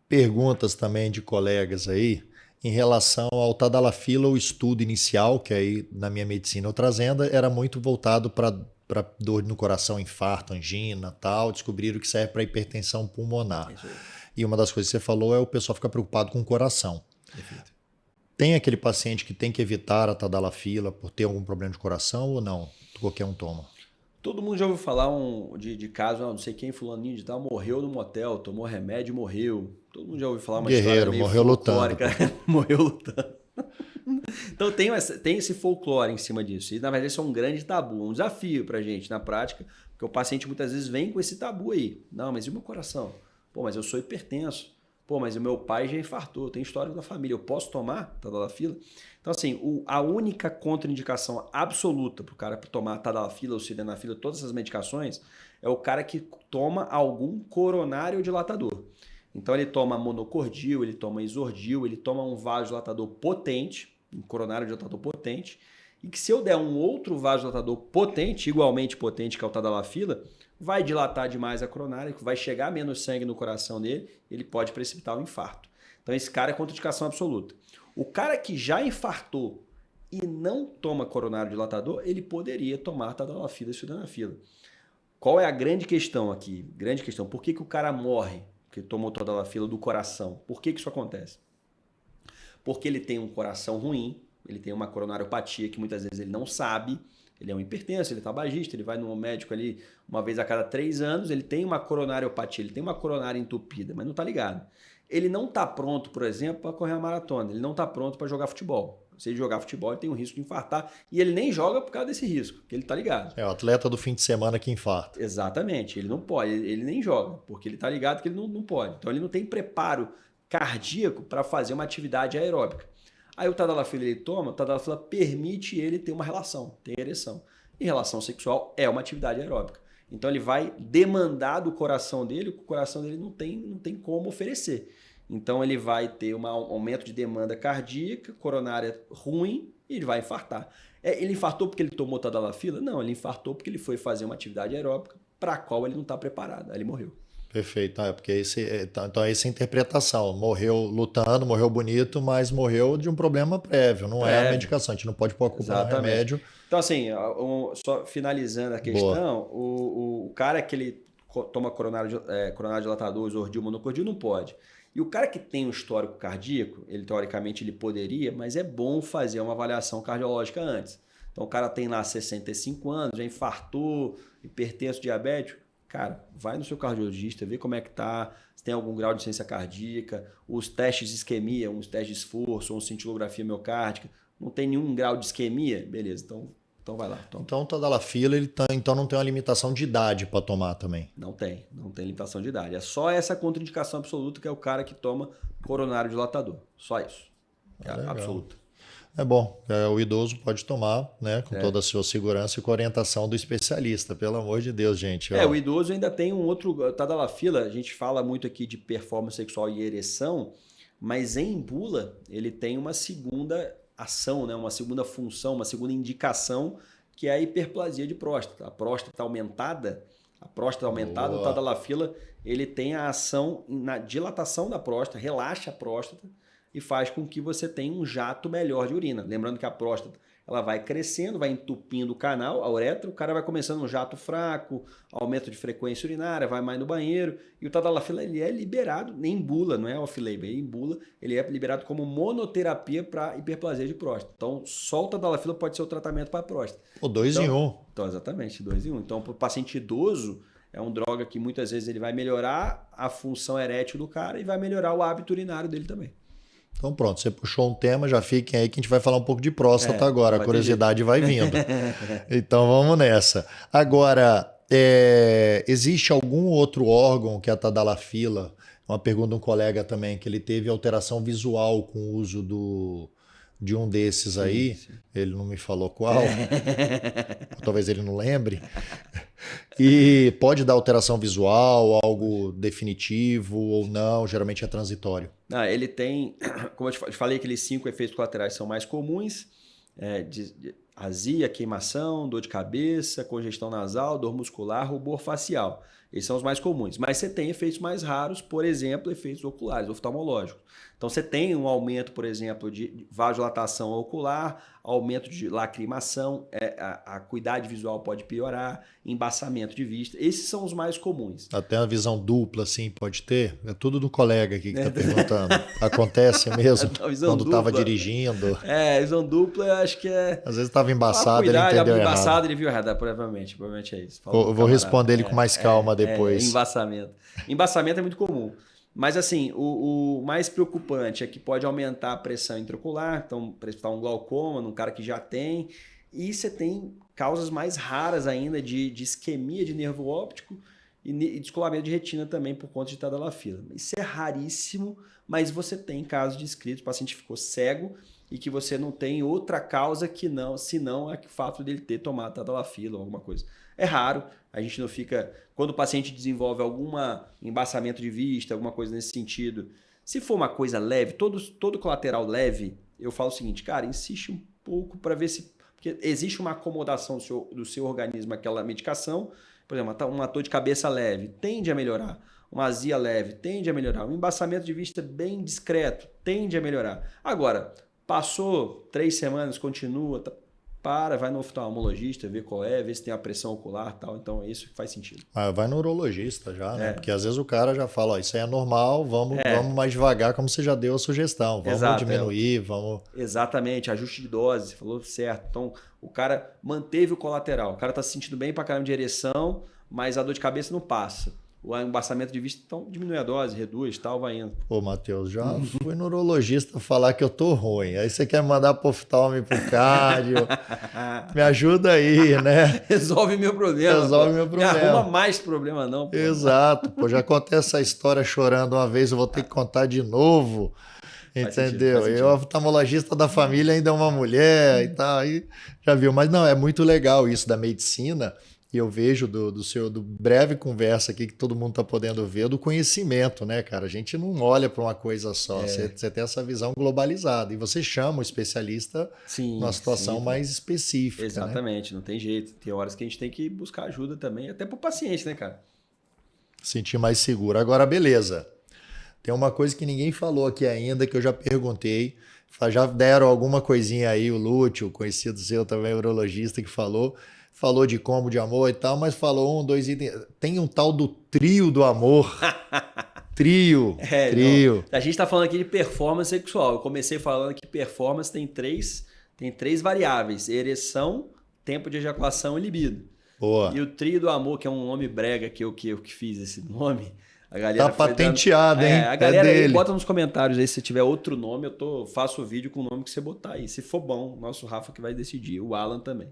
perguntas também de colegas aí em relação ao Tadalafila, o estudo inicial, que aí na minha medicina eu trazendo, era muito voltado para dor no coração, infarto, angina, tal. Descobriram que serve para hipertensão pulmonar. Isso aí. E uma das coisas que você falou é o pessoal ficar preocupado com o coração. Perfeito. Tem aquele paciente que tem que evitar a Tadalafila por ter algum problema de coração ou não? Qualquer um toma. Todo mundo já ouviu falar de caso, não sei quem, fulaninho de tal, morreu no motel, tomou remédio e morreu. Todo mundo já ouviu falar uma história Guerreiro, meio morreu lutando. folclórica. Morreu lutando. Então tem esse folclore em cima disso. E na verdade isso é um grande tabu, um desafio pra gente na prática, porque o paciente muitas vezes vem com esse tabu aí. Não, mas e o meu coração? Pô, mas eu sou hipertenso. Pô, mas o meu pai já infartou, tem histórico da família, eu posso tomar Tadalafila? Então, assim, a única contraindicação absoluta para o cara tomar Tadalafila ou Sildenafila, todas essas medicações, é o cara que toma algum coronário dilatador. Então, ele toma monocordil, ele toma isordil, ele toma um vasodilatador potente, um coronário dilatador potente, e que se eu der um outro vasodilatador potente, igualmente potente que é o Tadalafila, vai dilatar demais a coronária, vai chegar menos sangue no coração dele, ele pode precipitar um infarto. Então esse cara é contraindicação absoluta. O cara que já infartou e não toma coronário dilatador, ele poderia tomar Tadalafila e Sildenafila. Qual é a grande questão aqui? Grande questão, por que o cara morre que tomou Tadalafila do coração? Por que isso acontece? Porque ele tem um coração ruim, ele tem uma coronariopatia que muitas vezes ele não sabe, ele é um hipertenso, ele é tabagista, ele vai no médico ali uma vez a cada 3 anos, ele tem uma coronariopatia, ele tem uma coronária entupida, mas não está ligado. Ele não está pronto, por exemplo, para correr a maratona, ele não está pronto para jogar futebol. Se ele jogar futebol, ele tem um risco de infartar e ele nem joga por causa desse risco, que ele está ligado. É o atleta do fim de semana que infarta. Exatamente, ele não pode, ele nem joga, porque ele está ligado que ele não pode. Então ele não tem preparo cardíaco para fazer uma atividade aeróbica. Aí o Tadalafila ele toma, o Tadalafila permite ele ter uma relação, ter ereção. E relação sexual é uma atividade aeróbica. Então ele vai demandar do coração dele, o coração dele não tem como oferecer. Então ele vai ter um aumento de demanda cardíaca, coronária ruim e ele vai infartar. Ele infartou porque ele tomou Tadalafila? Não, ele infartou porque ele foi fazer uma atividade aeróbica para a qual ele não está preparado. Aí ele morreu. Perfeito, porque então essa é a interpretação. Morreu lutando, morreu bonito, mas morreu de um problema prévio, não é a medicação. A gente não pode pôr a culpa no remédio. Então, assim, só finalizando a questão, o cara que ele toma coronário dilatador, isordil, monocordil, não pode. E o cara que tem um histórico cardíaco, ele teoricamente ele poderia, mas é bom fazer uma avaliação cardiológica antes. Então, o cara tem lá 65 anos, já infartou, hipertenso, diabético. Cara, vai no seu cardiologista, vê como é que tá, se tem algum grau de insuficiência cardíaca, os testes de isquemia, uns testes de esforço, uma cintilografia miocárdica, não tem nenhum grau de isquemia, beleza, então vai lá. Toma. Então o Tadalafila, então não tem uma limitação de idade para tomar também? Não tem limitação de idade. É só essa contraindicação absoluta que é o cara que toma coronário dilatador. Só isso. É absoluta. É bom, o idoso pode tomar, né, com toda a sua segurança e com a orientação do especialista, pelo amor de Deus, gente. O idoso ainda tem um outro, Tadalafila, a gente fala muito aqui de performance sexual e ereção, mas em bula ele tem uma segunda ação, né, uma segunda função, uma segunda indicação, que é a hiperplasia de próstata. A próstata aumentada, o Tadalafila, ele tem a ação na dilatação da próstata, relaxa a próstata, e faz com que você tenha um jato melhor de urina. Lembrando que a próstata ela vai crescendo, vai entupindo o canal, a uretra, o cara vai começando um jato fraco, aumento de frequência urinária, vai mais no banheiro, e o Tadalafila ele é liberado, em bula, não é off-label, em bula, ele é liberado como monoterapia para hiperplasia de próstata. Então, só o Tadalafila pode ser o tratamento para a próstata. O 2 em 1. Então, exatamente, 2 em 1. Então, para o paciente idoso, é uma droga que muitas vezes ele vai melhorar a função erétil do cara e vai melhorar o hábito urinário dele também. Então pronto, você puxou um tema, já fiquem aí que a gente vai falar um pouco de próstata agora, a curiosidade vai vindo. Então vamos nessa. Agora, existe algum outro órgão que a Tadalafila, uma pergunta de um colega também, que ele teve alteração visual com o uso de um desses aí, sim. Ele não me falou qual, talvez ele não lembre. E pode dar alteração visual, algo definitivo ou não, geralmente é transitório. Ele tem, como eu te falei, aqueles 5 efeitos colaterais são mais comuns. azia, queimação, dor de cabeça, congestão nasal, dor muscular, rubor facial. Esses são os mais comuns. Mas você tem efeitos mais raros, por exemplo, efeitos oculares, oftalmológicos. Então você tem um aumento, por exemplo, de vasodilatação ocular, aumento de lacrimação, a acuidade visual pode piorar, embaçamento de vista. Esses são os mais comuns. Até a visão dupla, assim, pode ter? É tudo do colega aqui que está perguntando. Acontece mesmo? Quando estava dirigindo? Visão dupla, acho que é... Às vezes estava embaçado, ele entendeu errado. Embaçado, ele viu errado, provavelmente é isso. Vou responder ele com mais calma depois. Embaçamento. Embaçamento é muito comum. Mas assim, o mais preocupante é que pode aumentar a pressão intraocular, então prestar um glaucoma num cara que já tem, e você tem causas mais raras ainda de isquemia de nervo óptico e descolamento de retina também por conta de tadalafila. Isso é raríssimo, mas você tem casos descritos, o paciente ficou cego e que você não tem outra causa que não, senão o fato dele ter tomado tadalafila ou alguma coisa. É raro, a gente não fica... Quando o paciente desenvolve algum embaçamento de vista, alguma coisa nesse sentido, se for uma coisa leve, todo colateral leve, eu falo o seguinte, cara, insiste um pouco para ver se... Porque existe uma acomodação do seu organismo àquela medicação, por exemplo, uma dor de cabeça leve tende a melhorar, uma azia leve tende a melhorar, um embaçamento de vista bem discreto tende a melhorar. Agora, passou 3 semanas, continua... vai no oftalmologista, ver qual vê se tem a pressão ocular e tal. Então, é isso que faz sentido. Vai no urologista já, né? Porque às vezes o cara já fala, ó, isso aí é normal, vamos mais devagar, como você já deu a sugestão. Vamos diminuir, vamos... Exatamente, ajuste de dose, você falou certo. Então, o cara manteve o colateral. O cara tá se sentindo bem pra caramba de ereção, mas a dor de cabeça não passa. O embaçamento de vista, então diminui a dose, reduz, tal, vai indo. Pô, Matheus, já fui no urologista falar que eu tô ruim. Aí você quer me mandar pro oftalmo, pro cardio. Me ajuda aí, né? Resolve meu problema. Meu problema. Não arruma mais problema não. Pô. Exato, pô. Já contei essa história chorando uma vez, eu vou ter que contar de novo. Entendeu? Faz sentido. Eu, oftalmologista da família, ainda é uma mulher e tal. Aí já viu. Mas não, é muito legal isso da medicina. E eu vejo do breve conversa aqui que todo mundo está podendo ver, do conhecimento, né, cara? A gente não olha para uma coisa só, você tem essa visão globalizada. E você chama o especialista numa situação mais específica. Exatamente, né? Não tem jeito. Tem horas que a gente tem que buscar ajuda também, até para o paciente, né, cara? Sentir mais seguro. Agora, beleza. Tem uma coisa que ninguém falou aqui ainda, que eu já perguntei. Já deram alguma coisinha aí, o Lúcio, conhecido seu também, urologista, que falou de combo de amor e tal, mas falou 2 itens. Tem um tal do trio do amor. Trio. Não. A gente está falando aqui de performance sexual. Eu comecei falando que performance tem três variáveis: ereção, tempo de ejaculação e libido. Boa. E o trio do amor, que é um nome brega que eu fiz esse nome. A galera tá patenteado, hein? A galera aí bota nos comentários aí se tiver outro nome, faço o vídeo com o nome que você botar aí. Se for bom, nosso Rafa que vai decidir, o Alan também.